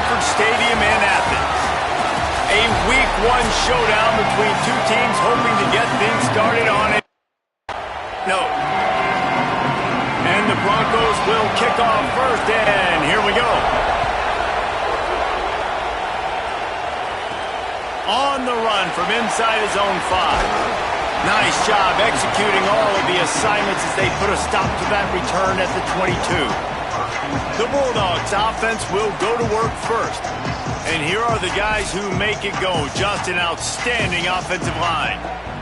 Sanford Stadium in Athens. A Week 1 showdown between two teams hoping to get things started on it. No. And the Broncos will kick off first, and here we go. On the run from inside his own 5. Nice job executing all of the assignments as they put a stop to that return at the 22. The Bulldogs offense will go to work first. And here are the guys who make it go. Just an outstanding offensive line.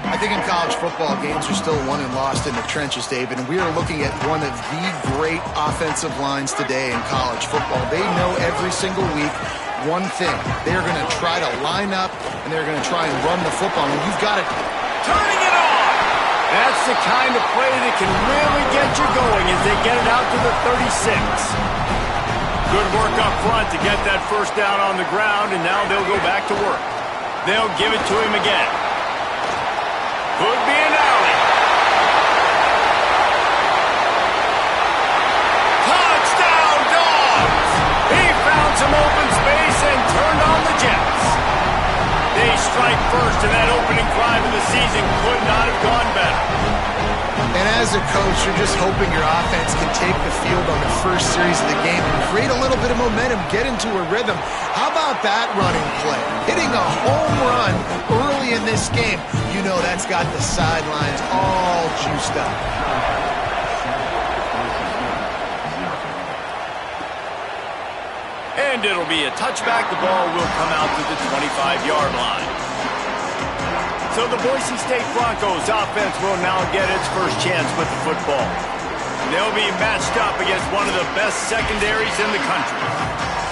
I think in college football, games are still won and lost in the trenches, David, and we are looking at one of the great offensive lines today in college football. They know every single week one thing. They're going to try to line up, and they're going to try and run the football. And you've got to... Turning it on! That's the kind of play that can really get you going as they get it out to the 36. Good work up front to get that first down on the ground, and now they'll go back to work. They'll give it to him again. Could be an alley. Touchdown, Dogs! He found some open space and turned on the Jets. They strike first, and that opening drive of the season could not have gone better. And as a coach, you're just hoping your offense can take the field on the first series of the game and create a little bit of momentum, get into a rhythm. How about that running play? Hitting a home run early in this game. You know that's got the sidelines all juiced up. And it'll be a touchback. The ball will come out to the 25-yard line. So the Boise State Broncos offense will now get its first chance with the football. They'll be matched up against one of the best secondaries in the country.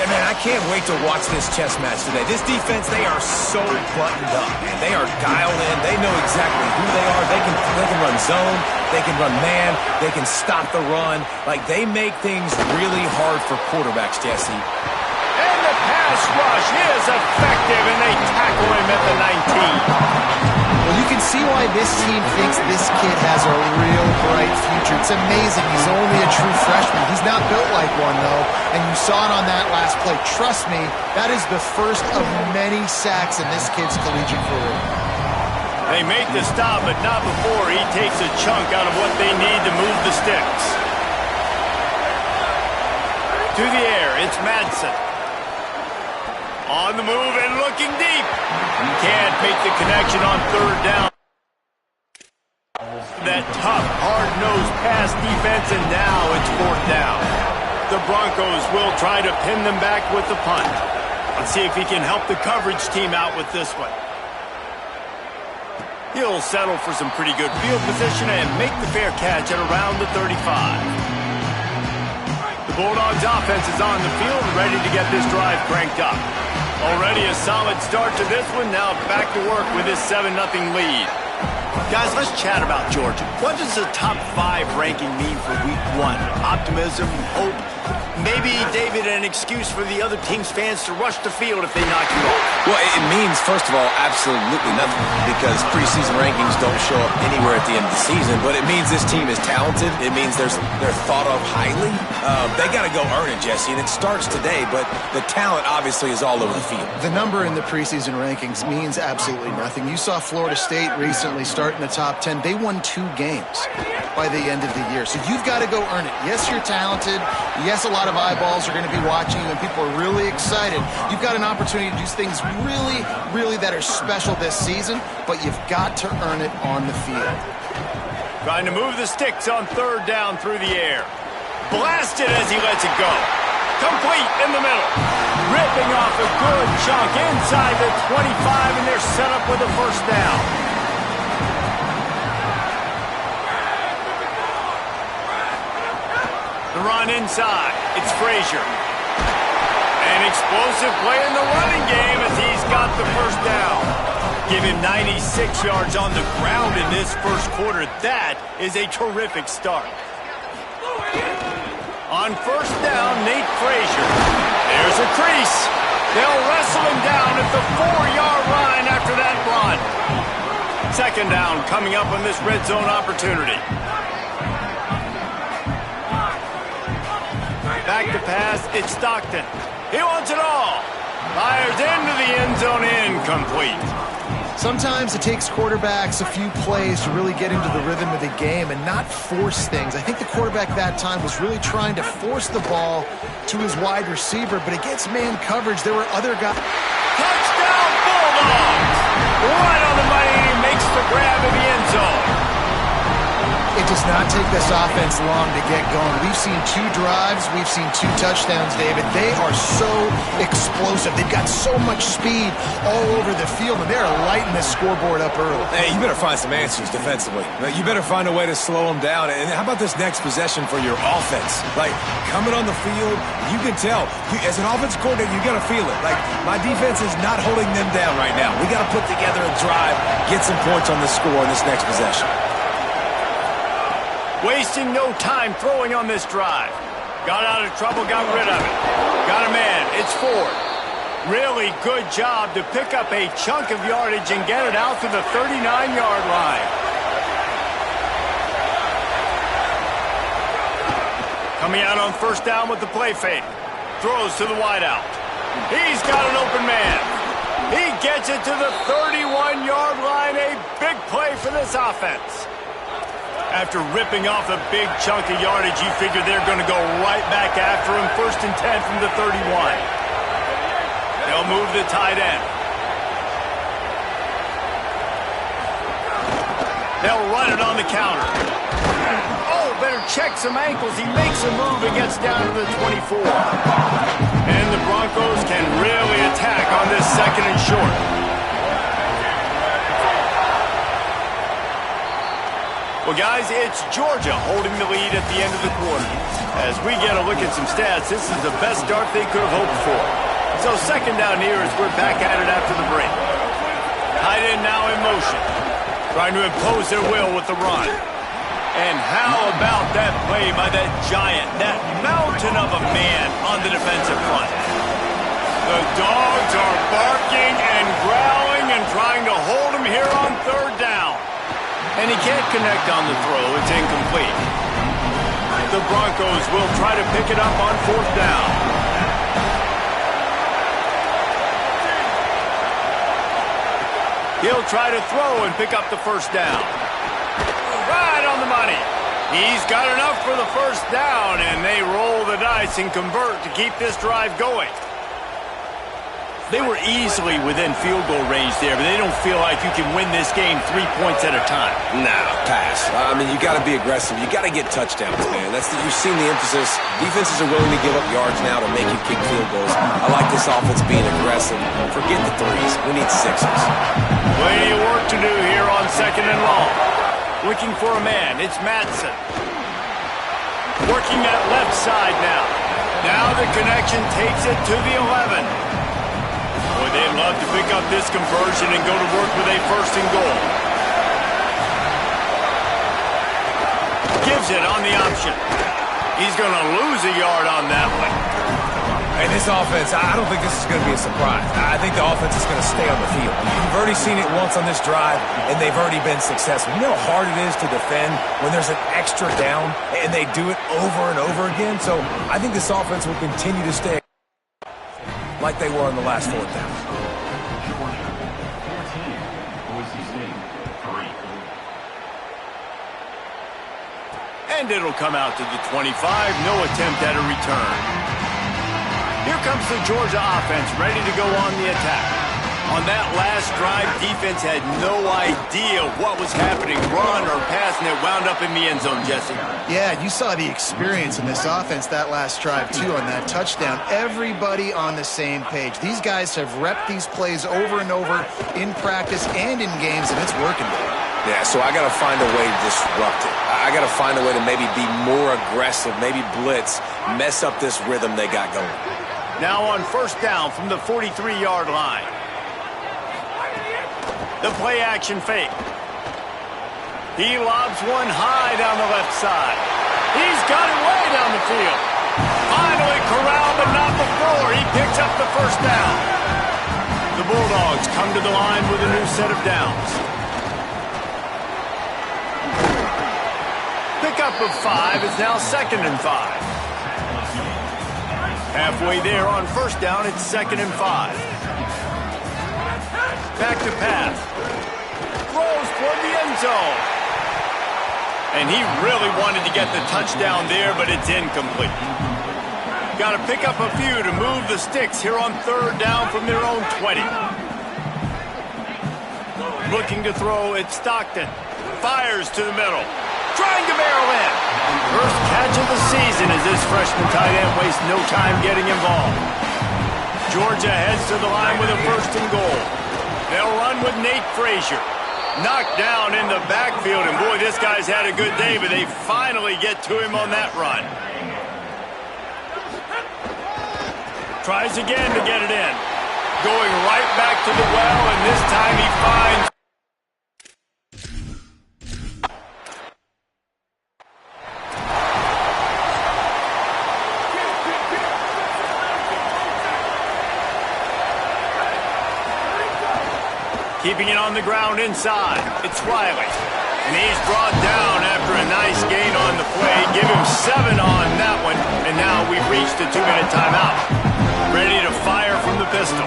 And man, I can't wait to watch this chess match today. This defense, they are so buttoned up, man. They are dialed in. They know exactly who they are. They can run zone. They can run man. They can stop the run. Like, they make things really hard for quarterbacks, Jesse. And the pass rush is effective, and they tackle him at the 19. Well, you can see why this team thinks this kid has a real bright future. It's amazing. He's only a true freshman. He's not built like one, though, and you saw it on that last play. Trust me, that is the first of many sacks in this kid's collegiate career. They make the stop, but not before he takes a chunk out of what they need to move the sticks. To the air, it's Madsen. On the move and looking deep. Can't make the connection on third down. That tough, hard-nosed pass defense, and now it's fourth down. The Broncos will try to pin them back with the punt. Let's see if he can help the coverage team out with this one. He'll settle for some pretty good field position and make the fair catch at around the 35. The Bulldogs offense is on the field and ready to get this drive cranked up. Already a solid start to this one. Now back to work with this 7-0 lead. Guys, let's chat about Georgia. What does the top 5 ranking mean for Week 1? Optimism, hope, maybe, David, an excuse for the other team's fans to rush the field if they knock you off? Well, it means, first of all, absolutely nothing, because preseason rankings don't show up anywhere at the end of the season, but it means this team is talented. It means they're thought of highly. They got to go earn it, Jesse, and it starts today, but the talent obviously is all over the field. The number in the preseason rankings means absolutely nothing. You saw Florida State recently start in the top 10. They won 2 games by the end of the year, so you've got to go earn it. Yes, you're talented. Yes, a lot of eyeballs are going to be watching you, and people are really excited. You've got an opportunity to do things really, really that are special this season, but you've got to earn it on the field. Trying to move the sticks on third down through the air. Blasted as he lets it go. Complete in the middle. Ripping off a good chunk inside the 25, and they're set up with a first down. The run inside. It's Frazier. An explosive play in the running game as he's got the first down. Give him 96 yards on the ground in this first quarter. That is a terrific start. On first down, Nate Frazier. There's a crease. They'll wrestle him down at the 4-yard line after that run. Second down coming up on this red zone opportunity. Back to pass, it's Stockton. He wants it all. Fires into the end zone, incomplete. Sometimes it takes quarterbacks a few plays to really get into the rhythm of the game and not force things. I think the quarterback that time was really trying to force the ball to his wide receiver, but against man coverage, there were other guys. Touchdown, Bulldogs! Right on the money, and he makes the grab in the end zone. It does not take this offense long to get going. We've seen 2 drives. We've seen 2 touchdowns, David. They are so explosive. They've got so much speed all over the field, and they're lighting this scoreboard up early. Hey, you better find some answers defensively. You better find a way to slow them down. And how about this next possession for your offense? Like, coming on the field, you can tell. As an offense coordinator, you got to feel it. Like, my defense is not holding them down right now. We got to put together a drive, get some points on the score in this next possession. Wasting no time throwing on this drive. Got out of trouble, got rid of it. Got a man, it's Ford. Really good job to pick up a chunk of yardage and get it out to the 39-yard line. Coming out on first down with the play fake. Throws to the wideout. He's got an open man. He gets it to the 31-yard line. A big play for this offense. After ripping off a big chunk of yardage, you figure they're going to go right back after him. 1st and 10 from the 31. They'll move the tight end. They'll run it on the counter. Oh, better check some ankles. He makes a move and gets down to the 24. And the Broncos can really attack on this 2nd and short. Well, guys, it's Georgia holding the lead at the end of the quarter. As we get a look at some stats, this is the best start they could have hoped for. So 2nd down here as we're back at it after the break. Tight end now in motion, trying to impose their will with the run. And how about that play by that giant, that mountain of a man on the defensive front? The Dogs are barking and growling and trying to hold him here on 3rd down. And he can't connect on the throw. It's incomplete. The Broncos will try to pick it up on 4th down. He'll try to throw and pick up the 1st down. Right on the money. He's got enough for the 1st down, and they roll the dice and convert to keep this drive going. They were easily within field goal range there, but they don't feel like you can win this game 3 points at a time. No, pass. I mean, you got to be aggressive. You got to get touchdowns, man. You've seen the emphasis. Defenses are willing to give up yards now to make you kick field goals. I like this offense being aggressive. Forget the 3s. We need 6s. Plenty of work to do here on 2nd and long. Looking for a man. It's Madsen. Working that left side now. Now the connection takes it to the 11. Boy, they'd love to pick up this conversion and go to work with a 1st and goal. Gives it on the option. He's going to lose a yard on that one. And this offense, I don't think this is going to be a surprise. I think the offense is going to stay on the field. You've already seen it once on this drive, and they've already been successful. You know how hard it is to defend when there's an extra down, and they do it over and over again? So I think this offense will continue to stay like they were on the last 4th down. And it'll come out to the 25. No attempt at a return. Here comes the Georgia offense ready to go on the attack. On that last drive, defense had no idea what was happening, run or pass, and it wound up in the end zone, Jesse. Yeah, you saw the experience in this offense that last drive, too, on that touchdown. Everybody on the same page. These guys have repped these plays over and over in practice and in games, and it's working. Yeah, so I got to find a way to disrupt it. I got to find a way to maybe be more aggressive, maybe blitz, mess up this rhythm they got going. Now on 1st down from the 43-yard line. The play-action fake. He lobs one high down the left side. He's got it way down the field. Finally corralled, but not before. He picks up the 1st down. The Bulldogs come to the line with a new set of downs. Pickup of 5 is now 2nd and 5. Halfway there on first down, it's 2nd and 5. Back to pass. Throws toward the end zone. And he really wanted to get the touchdown there, but it's incomplete. Got to pick up a few to move the sticks here on 3rd down from their own 20. Looking to throw, it's Stockton. Fires to the middle. Trying to barrel in. First catch of the season as this freshman tight end wastes no time getting involved. Georgia heads to the line with a 1st and goal. They'll run with Nate Frazier. Knocked down in the backfield, and boy, this guy's had a good day, but they finally get to him on that run. Tries again to get it in. Going right back to the well, and this time he finds... Keeping it on the ground inside. It's Riley. And he's brought down after a nice gain on the play. Give him 7 on that one. And now we've reached a 2-minute timeout. Ready to fire from the pistol.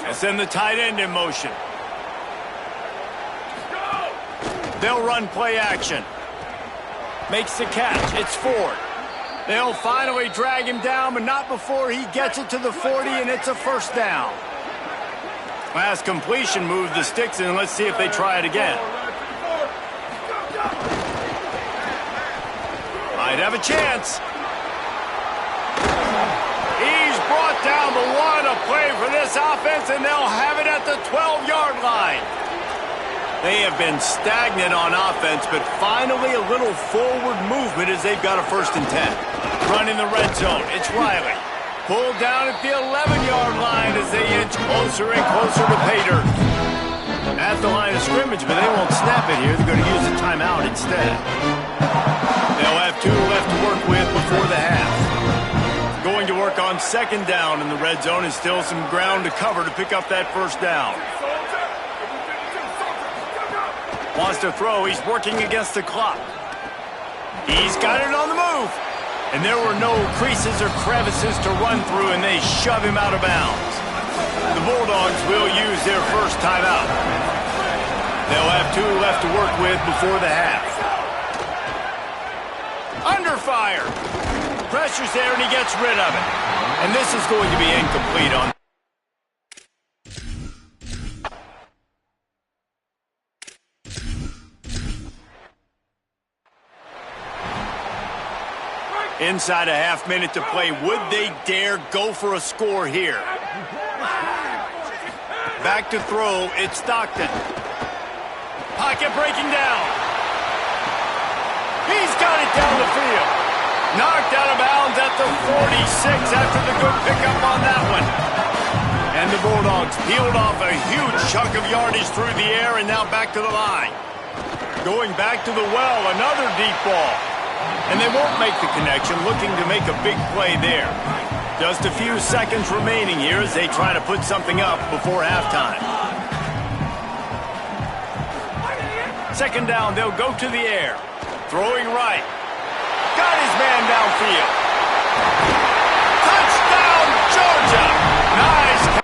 And send the tight end in motion. They'll run play action. Makes the catch. It's Ford. They'll finally drag him down, but not before he gets it to the 40, and it's a 1st down. Last completion moved the sticks, and let's see if they try it again. Might have a chance. He's brought down, but what a play for this offense, and they'll have it at the 12-yard line. They have been stagnant on offense, but finally a little forward movement as they've got a 1st and 10. Run in the red zone. It's Riley. Pulled down at the 11-yard line as they inch closer and closer to pay dirt. At the line of scrimmage, but they won't snap it here. They're going to use a timeout instead. They'll have 2 left to work with before the half. Going to work on 2nd down in the red zone, and still some ground to cover to pick up that 1st down. Wants to throw. He's working against the clock. He's got it on the move. And there were no creases or crevices to run through, and they shove him out of bounds. The Bulldogs will use their 1st timeout. They'll have 2 left to work with before the half. Under fire. Pressure's there, and he gets rid of it. And this is going to be incomplete on... Inside a half-minute to play. Would they dare go for a score here? Back to throw. It's Stockton. Pocket breaking down. He's got it down the field. Knocked out of bounds at the 46 after the good pickup on that one. And the Bulldogs peeled off a huge chunk of yardage through the air, and now back to the line. Going back to the well, another deep ball. And they won't make the connection, looking to make a big play there. Just a few seconds remaining here as they try to put something up before halftime. 2nd down, they'll go to the air. Throwing right. Got his man downfield. Touchdown, Georgia! Nice.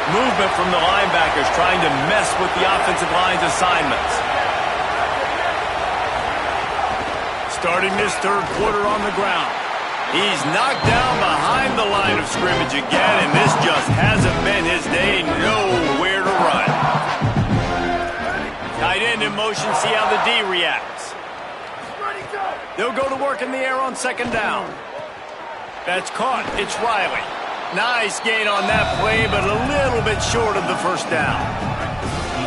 Movement from the linebackers trying to mess with the offensive line's assignments. Starting this 3rd quarter on the ground. He's knocked down behind the line of scrimmage again, and this just hasn't been his day. Nowhere to run. Tight end in motion, see how the D reacts. They'll go to work in the air on 2nd down. That's caught. It's Riley. Nice gain on that play, but a little bit short of the 1st down.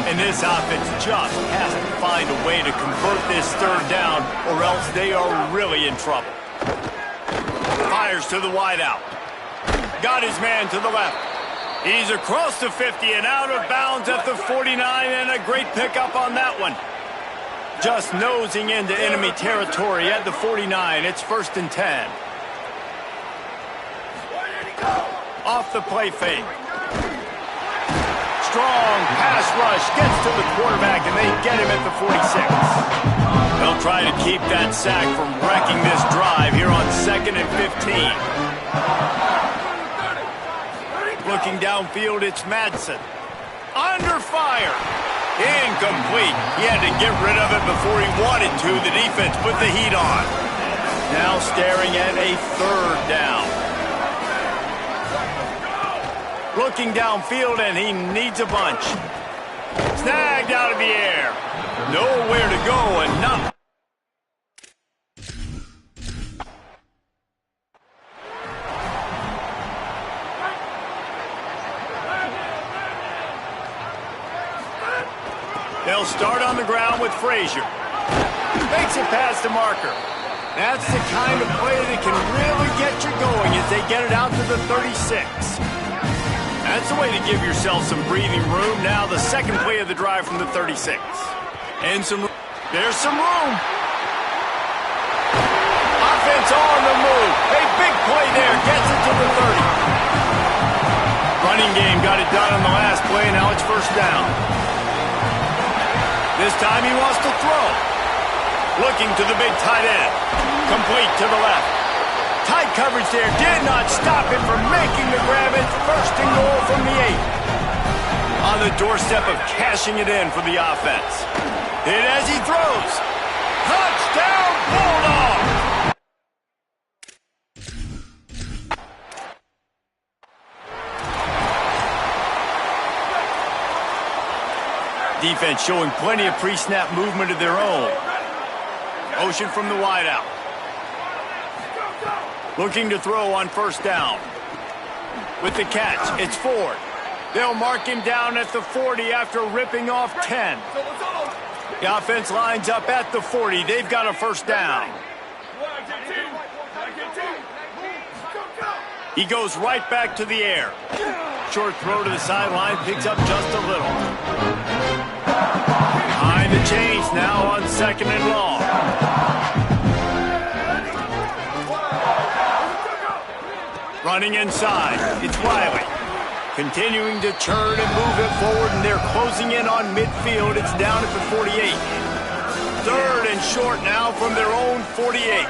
And this offense just has to find a way to convert this 3rd down, or else they are really in trouble. Fires to the wideout. Got his man to the left. He's across the 50 and out of bounds at the 49, and a great pickup on that one. Just nosing into enemy territory at the 49. It's 1st and 10. Off the play fake. strong pass rush gets to the quarterback, and they get him at the 46. They'll try to keep that sack from wrecking this drive here on 2nd and 15. Looking downfield, it's Madsen. Under fire. Incomplete. He had to get rid of it before he wanted to. The defense put the heat on. Now staring at a 3rd down. Looking downfield, and he needs a bunch. Snagged out of the air. Nowhere to go, and not. They'll start on the ground with Frazier. Makes it past the marker. That's the kind of play that can really get you going as they get it out to the 36. That's the way to give yourself some breathing room. Now the second play of the drive from the 36. And there's some room. Offense on the move. A big play there. Gets it to the 30. Running game got it done on the last play. Now it's 1st down. This time he wants to throw. Looking to the big tight end. Complete to the left. Tight coverage there did not stop him from making the grab. It's 1st and goal from the 8. On the doorstep of cashing it in for the offense. And as he throws. Touchdown Bulldogs! Defense showing plenty of pre-snap movement of their own. Motion from the wideout. Looking to throw on 1st down. With the catch, it's Ford. They'll mark him down at the 40 after ripping off 10. The offense lines up at the 40. They've got a 1st down. He goes right back to the air. Short throw to the sideline, picks up just a little. Behind the chains now on 2nd and long. Running inside, it's Wiley. Continuing to churn and move it forward, and they're closing in on midfield. It's down at the 48. 3rd and short now from their own 48.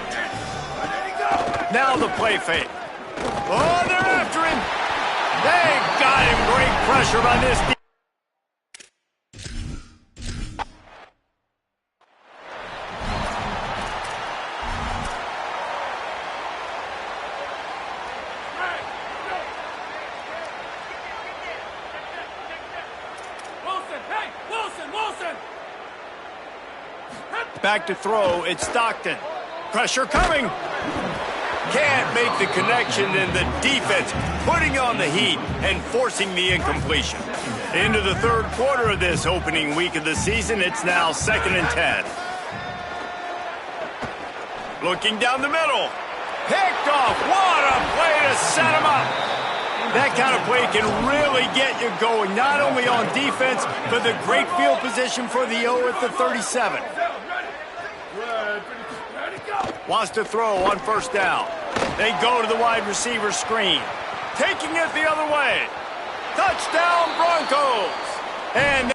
Now the play fake. Oh, they're after him. They got him. Great pressure on this. Back to throw, it's Stockton. Pressure coming. Can't make the connection, and the defense putting on the heat and forcing the incompletion. Into the 3rd quarter of this opening week of the season, it's now 2nd and 10. Looking down the middle. Picked off. What a play to set him up. That kind of play can really get you going, not only on defense, but the great field position for the O at the 37. Wants to throw on 1st down. They go to the wide receiver screen. Taking it the other way. Touchdown Broncos. And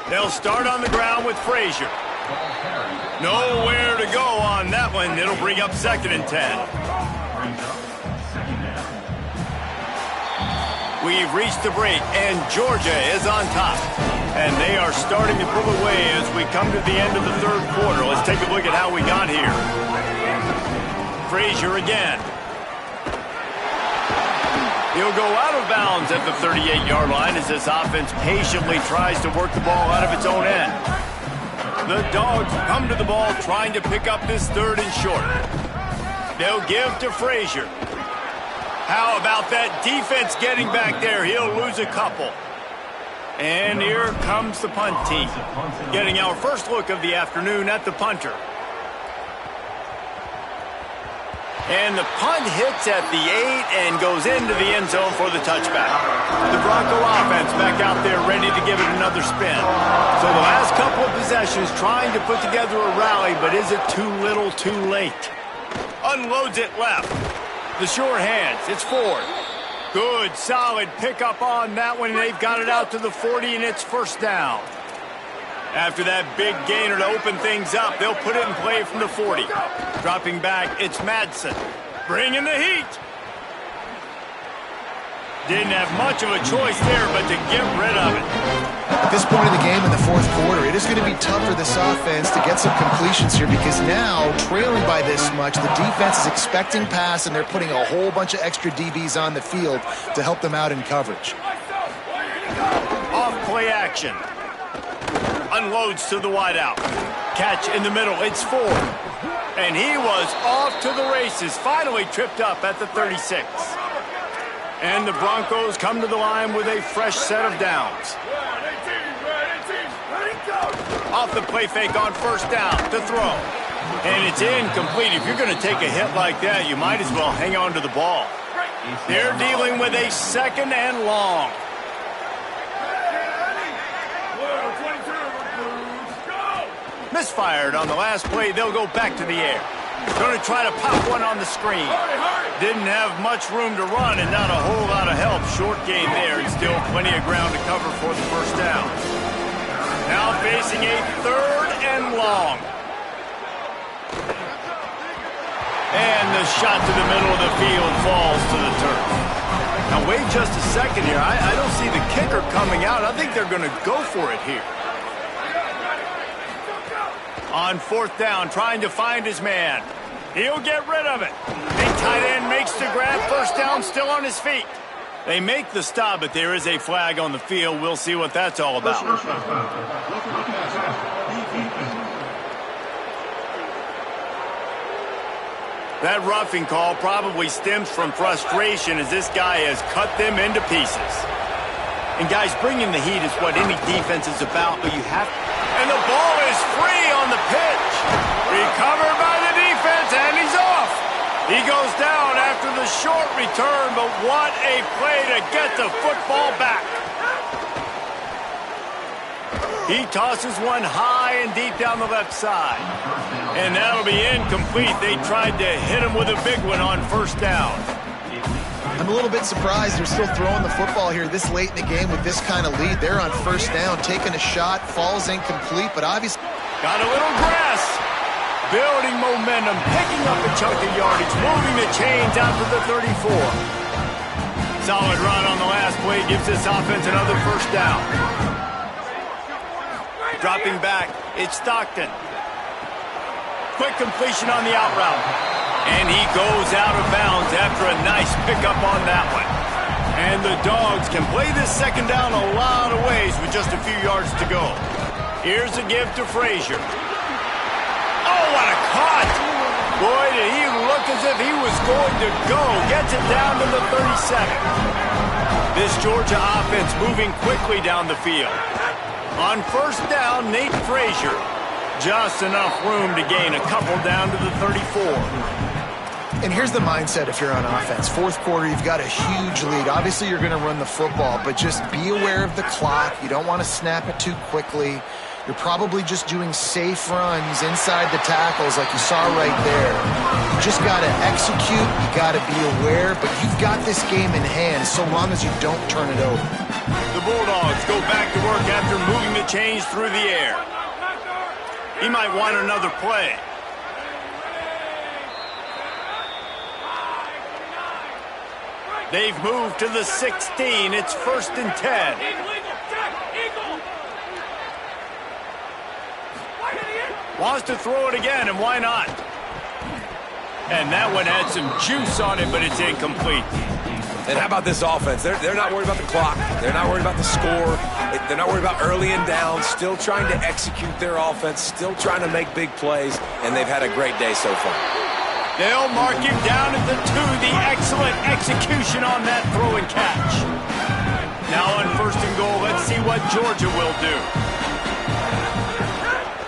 they'll start on the ground with Frazier. Nowhere to go on that one. It'll bring up 2nd and 10. We've reached the break, and Georgia is on top. And they are starting to pull away as we come to the end of the 3rd quarter. Let's take a look at how we got here. Frazier again. He'll go out of bounds at the 38-yard line as this offense patiently tries to work the ball out of its own end. The Dogs come to the ball trying to pick up this 3rd and short. They'll give to Frazier. How about that defense getting back there? He'll lose a couple. And here comes the punt team. Getting our first look of the afternoon at the punter. And the punt hits at the 8 and goes into the end zone for the touchback. The Bronco offense back out there ready to give it another spin. So the last couple of possessions trying to put together a rally, but is it too little too late? Unloads it left. The sure hands. It's Ford. Good, solid pickup on that one. They've got it out to the 40, and it's first down. After that big gainer to open things up, they'll put it in play from the 40. Dropping back, it's Madsen. Bringing the heat. Didn't have much of a choice there, but to get rid of it. At this point in the game in the fourth quarter, it is going to be tough for this offense to get some completions here because now, trailing by this much, the defense is expecting pass, and they're putting a whole bunch of extra DBs on the field to help them out in coverage. Off play action. Unloads to the wideout. Catch in the middle. It's Ford. And he was off to the races. Finally tripped up at the 36. And the Broncos come to the line with a fresh set of downs. Off the play fake on first down to throw. And it's incomplete. If you're going to take a hit like that, you might as well hang on to the ball. They're dealing with a second and long. Misfired on the last play. They'll go back to the air. Going to try to pop one on the screen. Didn't have much room to run and not a whole lot of help. Short gain there and still plenty of ground to cover for the first down. Now facing a third and long. And the shot to the middle of the field falls to the turf. Now wait just a second here. I don't see the kicker coming out. I think they're going to go for it here. On fourth down, trying to find his man. He'll get rid of it. Big tight end makes the grab. First down, still on his feet. They make the stop, but there is a flag on the field. We'll see what that's all about. That roughing call probably stems from frustration as this guy has cut them into pieces. And guys, bringing the heat is what any defense is about, but you have to. And the ball is free on the pitch. Recovered by the defense, and he's off. He goes down after the short return, but what a play to get the football back. He tosses one high and deep down the left side. And that'll be incomplete. They tried to hit him with a big one on first down. I'm a little bit surprised they're still throwing the football here this late in the game with this kind of lead. They're on first down, taking a shot, falls incomplete, but obviously... Got a little grass. Building momentum, picking up a chunk of yardage, moving the chains out to the 34. Solid run on the last play gives this offense another first down. Dropping back, it's Stockton. Quick completion on the out route. And he goes out of bounds after a nice pickup on that one. And the Dogs can play this second down a lot of ways with just a few yards to go. Here's a give to Frazier. Oh, what a cut! Boy, did he look as if he was going to go. Gets it down to the 37. This Georgia offense moving quickly down the field. On first down, Nate Frazier. Just enough room to gain a couple down to the 34. And here's the mindset if you're on offense. Fourth quarter, you've got a huge lead. Obviously, you're going to run the football, but just be aware of the clock. You don't want to snap it too quickly. You're probably just doing safe runs inside the tackles like you saw right there. You just got to execute. You got to be aware, but you've got this game in hand so long as you don't turn it over. The Bulldogs go back to work after moving the chains through the air. He might want another play. They've moved to the 16. It's first and 10. Wants to throw it again, and why not? And that one had some juice on it, but it's incomplete. And how about this offense? They're not worried about the clock. They're not worried about the score. They're not worried about early and down. Still trying to execute their offense. Still trying to make big plays. And they've had a great day so far. They'll mark him down at the 2. The excellent execution on that throw and catch. Now on first and goal, let's see what Georgia will do.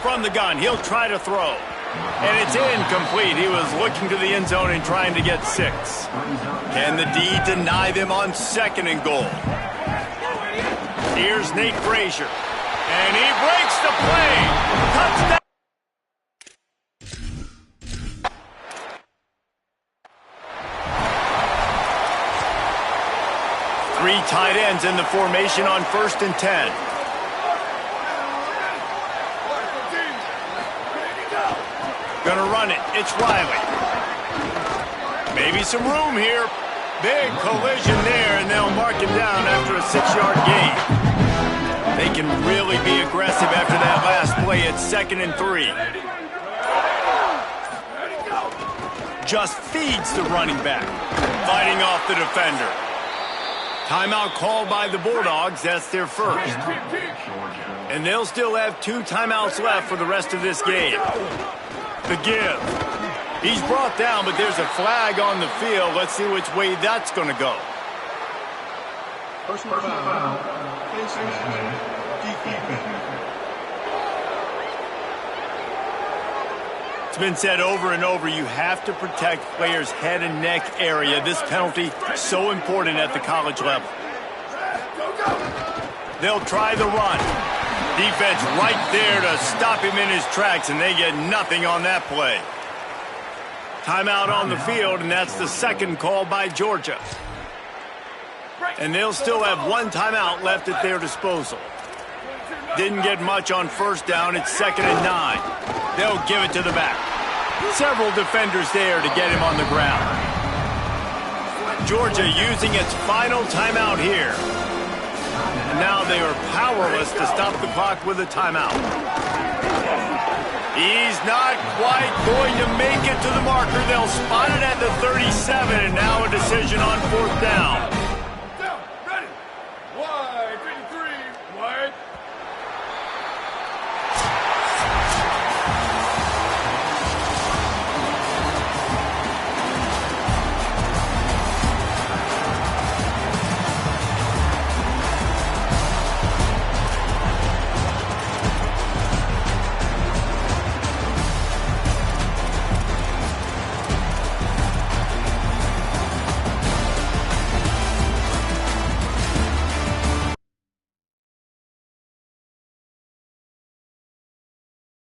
From the gun, he'll try to throw. And it's incomplete. He was looking to the end zone and trying to get 6. Can the D deny them on 2nd and goal? Here's Nate Frazier. And he breaks the play. Touchdown. Three tight ends in the formation on 1st and 10. Gonna run it. It's Riley. Maybe some room here. Big collision there, and they'll mark him down after a 6-yard gain. They can really be aggressive after that last play at 2nd and 3. Just feeds the running back. Fighting off the defender. Timeout called by the Bulldogs. That's their first. And they'll still have 2 timeouts left for the rest of this game. The give. He's brought down, but there's a flag on the field. Let's see which way that's going to go. Personal foul. It's been said over and over, you have to protect players' head and neck area. This penalty so important at the college level. They'll try the run. Defense right there to stop him in his tracks, and they get nothing on that play. Timeout on the field, and that's the 2nd call by Georgia. And they'll still have 1 timeout left at their disposal. Didn't get much on 1st down. It's 2nd and 9. They'll give it to the back. Several defenders there to get him on the ground. Georgia using its final timeout here. And now they are powerless to stop the clock with a timeout. He's not quite going to make it to the marker. They'll spot it at the 37, and now a decision on 4th down.